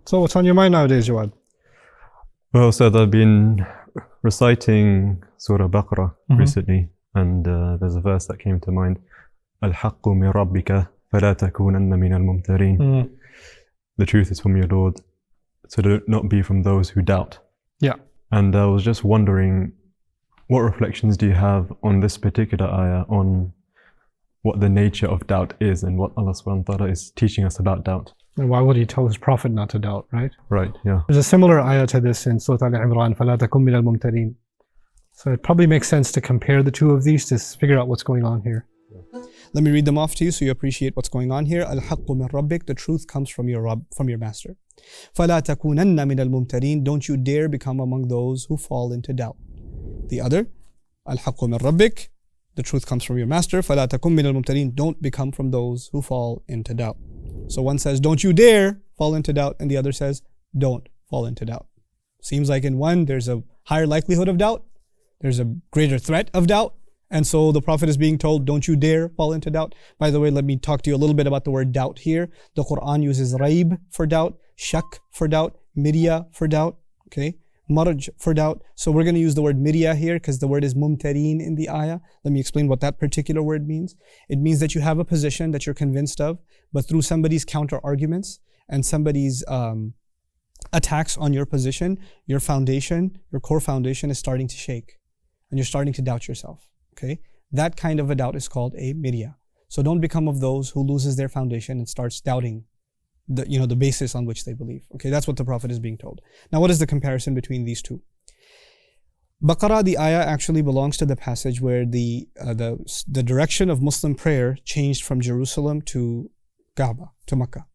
So what's on your mind nowadays, Jawad? Well, so I've been reciting Surah Baqarah recently, and there's a verse that came to mind. Al-haqqu min rabbika fala takunanna min al-mumtarin. The truth is from your Lord, so do not be from those who doubt. Yeah. And I was just wondering, what reflections do you have on this particular ayah, on what the nature of doubt is and what Allah subhanahu wa ta'ala is teaching us about doubt? And why would he tell his prophet not to doubt, right? Right, yeah. There's a similar ayah to this in Surah Aal-e-Imran, فَلَا تَكُنْ مِنَ الْمُمْتَرِينَ. So it probably makes sense to compare the two of these to figure out what's going on here. Let me read them off to you so you appreciate what's going on here. Al-haqqu min rabbik, the truth comes from your Rabb, from your master. فَلَا تَكُونَنَّ مِنَ الْمُمْتَرِينَ, don't you dare become among those who fall into doubt. The other, Al-haqqu min rabbik, the truth comes from your master. فَلَا تَكُنْ مِنَ الْمُمْتَرِينَ, don't become from those who fall into doubt. So one says, don't you dare fall into doubt, and the other says, don't fall into doubt. Seems like in one, there's a higher likelihood of doubt, there's a greater threat of doubt, and so the Prophet is being told, don't you dare fall into doubt. By the way, let me talk to you a little bit about the word doubt here. The Quran uses raib for doubt, shak for doubt, mirya for doubt, okay? Marj for doubt. So we're going to use the word mirya here because the word is mumtareen in the ayah. Let me explain what that particular word means. It means that you have a position that you're convinced of, but through somebody's counter arguments and somebody's attacks on your position, your foundation, your core foundation is starting to shake and you're starting to doubt yourself. Okay, that kind of a doubt is called a mirya. So don't become of those who loses their foundation and starts doubting the basis on which they believe. Okay, that's what the Prophet is being told. Now, what is the comparison between these two? Baqarah, the ayah actually belongs to the passage where the direction of Muslim prayer changed from Jerusalem to Kaaba, to Makkah.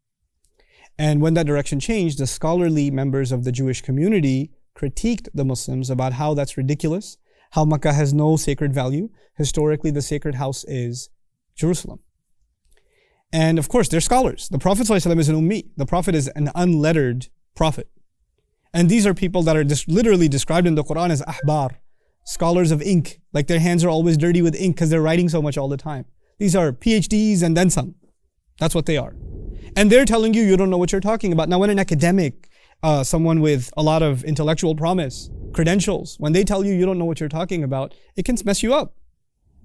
And when that direction changed, the scholarly members of the Jewish community critiqued the Muslims about how that's ridiculous, how Makkah has no sacred value. Historically, the sacred house is Jerusalem. And of course, they're scholars. The Prophet ﷺ is an ummi. The Prophet is an unlettered prophet. And these are people that are literally described in the Quran as ahbar, scholars of ink. Like their hands are always dirty with ink because they're writing so much all the time. These are PhDs and then some. That's what they are. And they're telling you, you don't know what you're talking about. Now, when an academic, someone with a lot of intellectual promise, credentials, when they tell you you don't know what you're talking about, it can mess you up.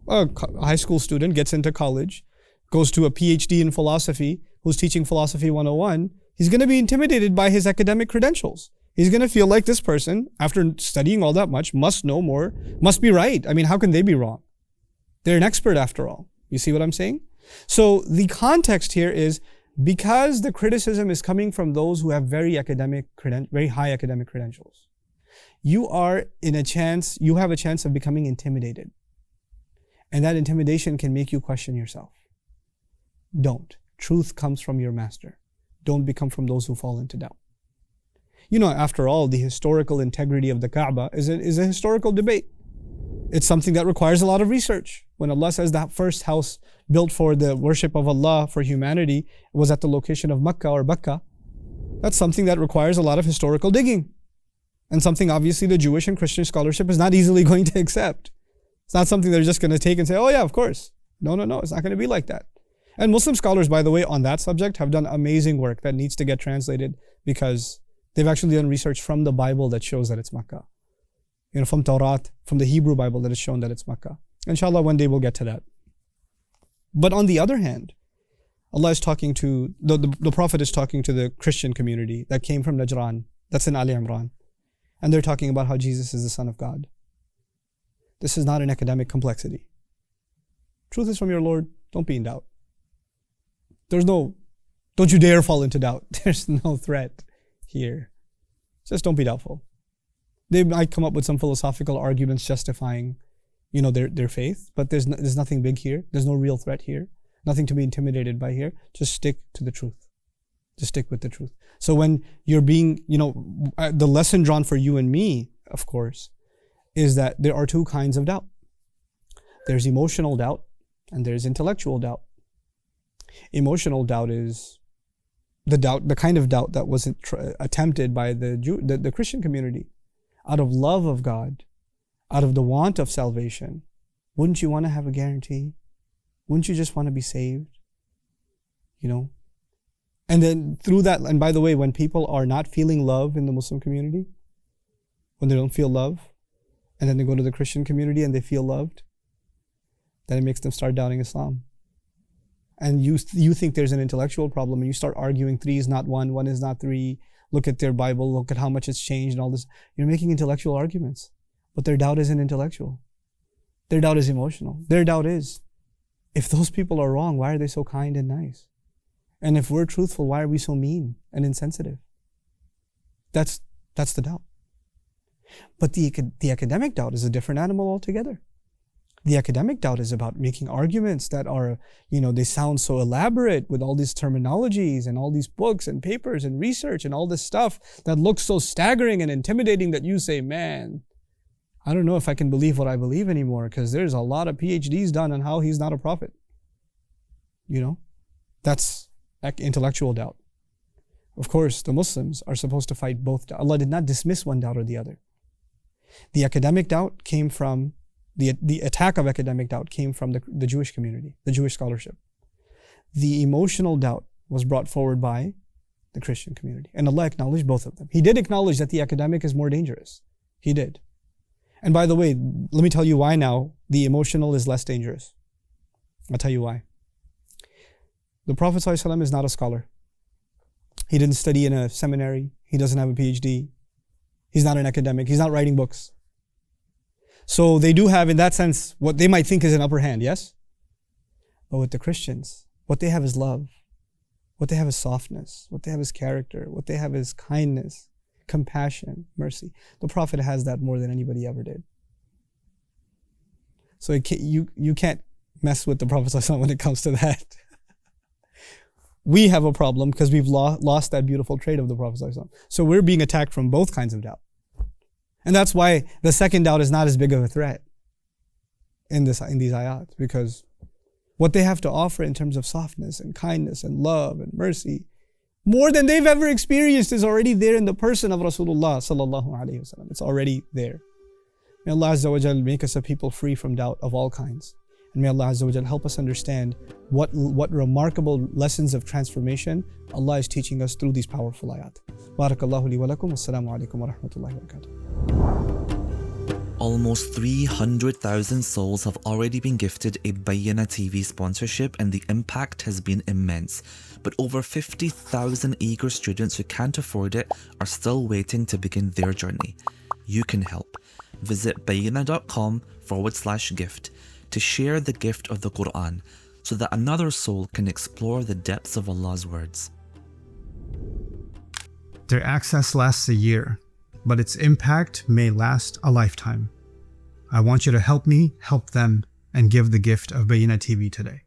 A high school student gets into college, goes to a PhD in philosophy, who's teaching philosophy 101, he's going to be intimidated by his academic credentials. He's going to feel like this person, after studying all that much, must know more, must be right. I mean, how can they be wrong? They're an expert after all. You see what I'm saying? So the context here is, because the criticism is coming from those who have very high academic credentials, you have a chance of becoming intimidated. And that intimidation can make you question yourself. Don't. Truth comes from your master. Don't become from those who fall into doubt. You know, after all, the historical integrity of the Kaaba is a historical debate. It's something that requires a lot of research. When Allah says that first house built for the worship of Allah for humanity was at the location of Makkah or Bakka, that's something that requires a lot of historical digging. And something obviously the Jewish and Christian scholarship is not easily going to accept. It's not something they're just going to take and say, oh yeah, of course. No, it's not going to be like that. And Muslim scholars, by the way, on that subject have done amazing work that needs to get translated because they've actually done research from the Bible that shows that it's Makkah. You know, from Tawrat, from the Hebrew Bible that has shown that it's Makkah. Inshallah, one day we'll get to that. But on the other hand, Allah is talking to, the Prophet is talking to the Christian community that came from Najran, that's in Aal-e-Imran. And they're talking about how Jesus is the Son of God. This is not an academic complexity. Truth is from your Lord, don't be in doubt. Don't you dare fall into doubt. There's no threat here. Just don't be doubtful. They might come up with some philosophical arguments justifying, their faith, but there's nothing big here. There's no real threat here. Nothing to be intimidated by here. Just stick to the truth. Just stick with the truth. So when you're being, the lesson drawn for you and me, of course, is that there are two kinds of doubt. There's emotional doubt and there's intellectual doubt. Emotional doubt is the kind of doubt that wasn't attempted by the Christian community. Out of love of God, out of the want of salvation, wouldn't you want to have a guarantee? Wouldn't you just want to be saved? And then through that, and by the way, when people are not feeling love in the Muslim community, when they don't feel love, and then they go to the Christian community and they feel loved, then it makes them start doubting Islam. And you think there's an intellectual problem, and you start arguing 3 is not 1, 1 is not 3, look at their Bible, look at how much it's changed and all this. You're making intellectual arguments, but their doubt isn't intellectual. Their doubt is emotional. Their doubt is, if those people are wrong, why are they so kind and nice? And if we're truthful, why are we so mean and insensitive? That's the doubt. But the academic doubt is a different animal altogether. The academic doubt is about making arguments that are, they sound so elaborate with all these terminologies and all these books and papers and research and all this stuff that looks so staggering and intimidating that you say, man, I don't know if I can believe what I believe anymore, because there's a lot of PhDs done on how he's not a prophet. That's intellectual doubt. Of course, the Muslims are supposed to fight both doubts. Allah did not dismiss one doubt or the other. The academic doubt came from, the attack of academic doubt came from the Jewish community, the Jewish scholarship. The emotional doubt was brought forward by the Christian community. And Allah acknowledged both of them. He did acknowledge that the academic is more dangerous. He did. And by the way, let me tell you why now the emotional is less dangerous. I'll tell you why. The Prophet ﷺ is not a scholar. He didn't study in a seminary. He doesn't have a PhD. He's not an academic. He's not writing books. So they do have, in that sense, what they might think is an upper hand, yes? But with the Christians, what they have is love. What they have is softness. What they have is character. What they have is kindness, compassion, mercy. The Prophet has that more than anybody ever did. So you can't mess with the Prophet ﷺ when it comes to that. We have a problem because we've lost that beautiful trait of the Prophet ﷺ. So we're being attacked from both kinds of doubt. And that's why the second doubt is not as big of a threat in these ayat, because what they have to offer in terms of softness and kindness and love and mercy, more than they've ever experienced, is already there in the person of Rasulullah sallallahu alaihi wasallam. It's already there. May Allah Azza wa Jal make us a people free from doubt of all kinds. And may Allah Azza wa Jal help us understand what remarkable lessons of transformation Allah is teaching us through these powerful ayat. Barakallahu li wa lakum. Wassalamu alaikum wa rahmatullahi wa barakatuh. Almost 300,000 souls have already been gifted a Bayyinah TV sponsorship, and the impact has been immense. But over 50,000 eager students who can't afford it are still waiting to begin their journey. You can help. Visit bayyinah.com/gift to share the gift of the Quran, so that another soul can explore the depths of Allah's words. Their access lasts a year, but its impact may last a lifetime. I want you to help me help them and give the gift of Bayyinah TV today.